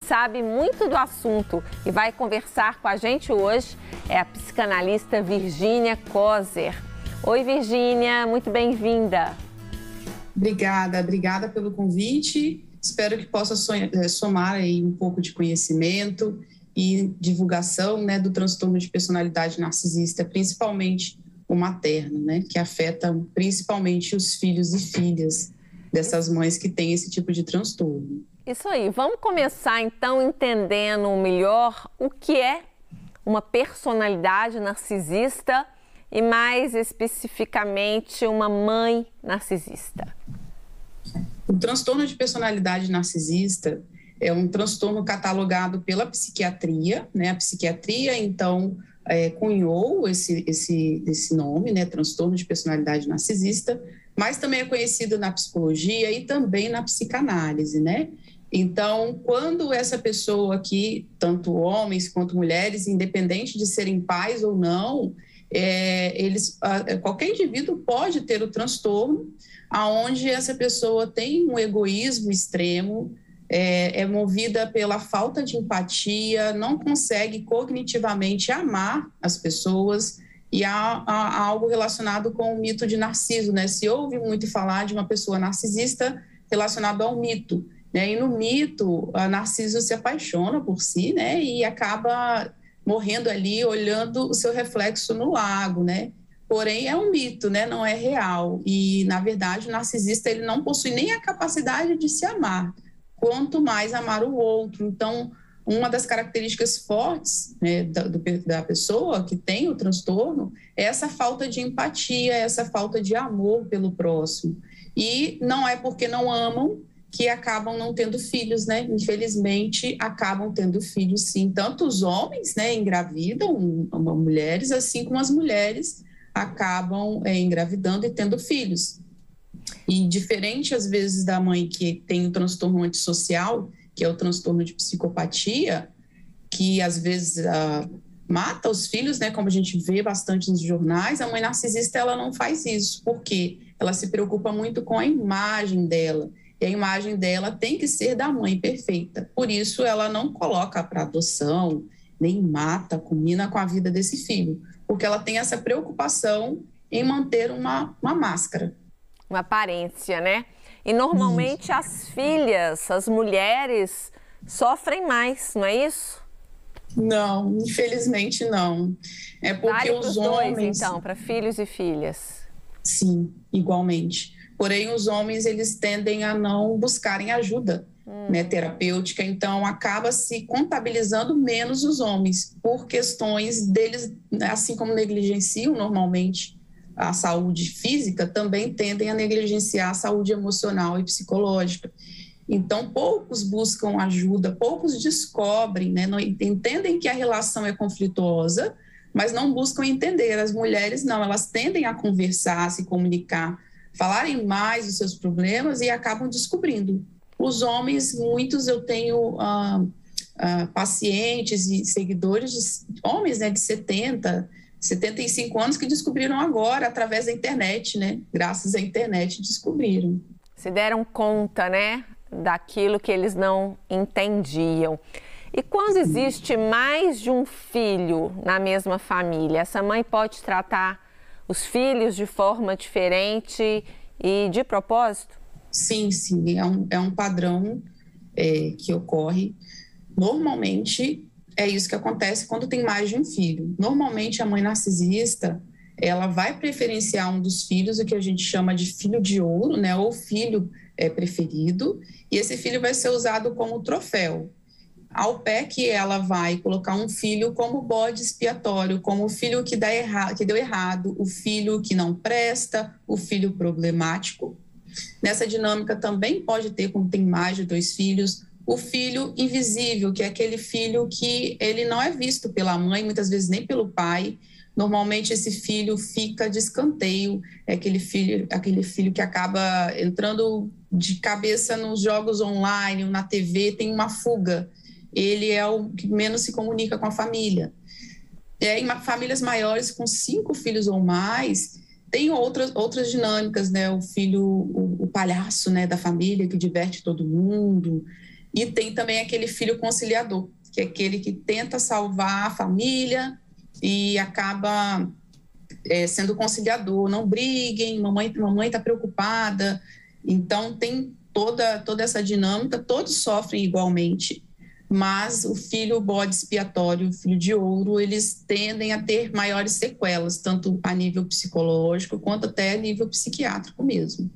Sabe muito do assunto e vai conversar com a gente hoje é a psicanalista Virgínia Kozer. Oi, Virgínia, muito bem-vinda. Obrigada pelo convite. Espero que possa somar aí um pouco de conhecimento e divulgação, né, do transtorno de personalidade narcisista, principalmente o materno, né, que afeta principalmente os filhos e filhas dessas mães que têm esse tipo de transtorno. Isso aí, vamos começar então entendendo melhor o que é uma personalidade narcisista e mais especificamente uma mãe narcisista. O transtorno de personalidade narcisista é um transtorno catalogado pela psiquiatria, né? A psiquiatria, então, cunhou esse nome, né? Transtorno de personalidade narcisista, mas também é conhecido na psicologia e também na psicanálise, né? Então, quando essa pessoa aqui, tanto homens quanto mulheres, independente de serem pais ou não, qualquer indivíduo pode ter o transtorno, aonde essa pessoa tem um egoísmo extremo, é movida pela falta de empatia, não consegue cognitivamente amar as pessoas, e há algo relacionado com o mito de Narciso, né? Se ouve muito falar de uma pessoa narcisista relacionado ao mito, né? E no mito, a Narciso se apaixona por si, né? E acaba morrendo ali, olhando o seu reflexo no lago, né? Porém, é um mito, né? Não é real. E, na verdade, o narcisista ele não possui nem a capacidade de se amar, quanto mais amar o outro. Então, uma das características fortes, né, da pessoa que tem o transtorno é essa falta de empatia, essa falta de amor pelo próximo. E não é porque não amam que acabam não tendo filhos, né? Infelizmente, acabam tendo filhos, sim. Tanto os homens, né, engravidam mulheres, assim como as mulheres acabam engravidando e tendo filhos. E diferente, às vezes, da mãe que tem o transtorno antissocial, que é o transtorno de psicopatia, que às vezes mata os filhos, né, como a gente vê bastante nos jornais, a mãe narcisista ela não faz isso, porque ela se preocupa muito com a imagem dela, e a imagem dela tem que ser da mãe perfeita. Por isso, ela não coloca para adoção, nem mata, combina com a vida desse filho, porque ela tem essa preocupação em manter uma máscara. Uma aparência, né? E normalmente as filhas, as mulheres, sofrem mais, não é isso? Não, infelizmente não. É porque vale os homens... dois, então, para filhos e filhas. Sim, igualmente. Porém, os homens, eles tendem a não buscarem ajuda, né, terapêutica, então acaba se contabilizando menos os homens, por questões deles, assim como negligenciam normalmente a saúde física, também tendem a negligenciar a saúde emocional e psicológica. Então, poucos buscam ajuda, poucos descobrem, né, não entendem que a relação é conflituosa, mas não buscam entender. As mulheres não, elas tendem a conversar, a se comunicar, falarem mais dos seus problemas e acabam descobrindo. Os homens, muitos eu tenho pacientes e seguidores, homens, né, de 75 anos que descobriram agora, através da internet, né? Graças à internet descobriram. Se deram conta, né, daquilo que eles não entendiam. E quando existe mais de um filho na mesma família, essa mãe pode tratar os filhos de forma diferente e de propósito? Sim, é um padrão que ocorre. Normalmente, é isso que acontece quando tem mais de um filho. Normalmente, a mãe narcisista, ela vai preferenciar um dos filhos, o que a gente chama de filho de ouro, né, ou filho preferido, e esse filho vai ser usado como troféu. Ao pé que ela vai colocar um filho como bode expiatório, como o filho que deu errado, o filho que não presta, o filho problemático. Nessa dinâmica também pode ter, quando tem mais de 2 filhos, o filho invisível, que é aquele filho que ele não é visto pela mãe, muitas vezes nem pelo pai. Normalmente esse filho fica de escanteio, é aquele filho que acaba entrando de cabeça nos jogos online, na TV, tem uma fuga. Ele é o que menos se comunica com a família. Em famílias maiores, com 5 filhos ou mais, tem outras dinâmicas, né? O filho, o palhaço, né, da família, que diverte todo mundo. E tem também aquele filho conciliador, que é aquele que tenta salvar a família e acaba sendo conciliador. Não briguem, mamãe está preocupada. Então, tem toda essa dinâmica, todos sofrem igualmente, mas o filho bode expiatório, o filho de ouro, eles tendem a ter maiores sequelas, tanto a nível psicológico quanto até a nível psiquiátrico mesmo.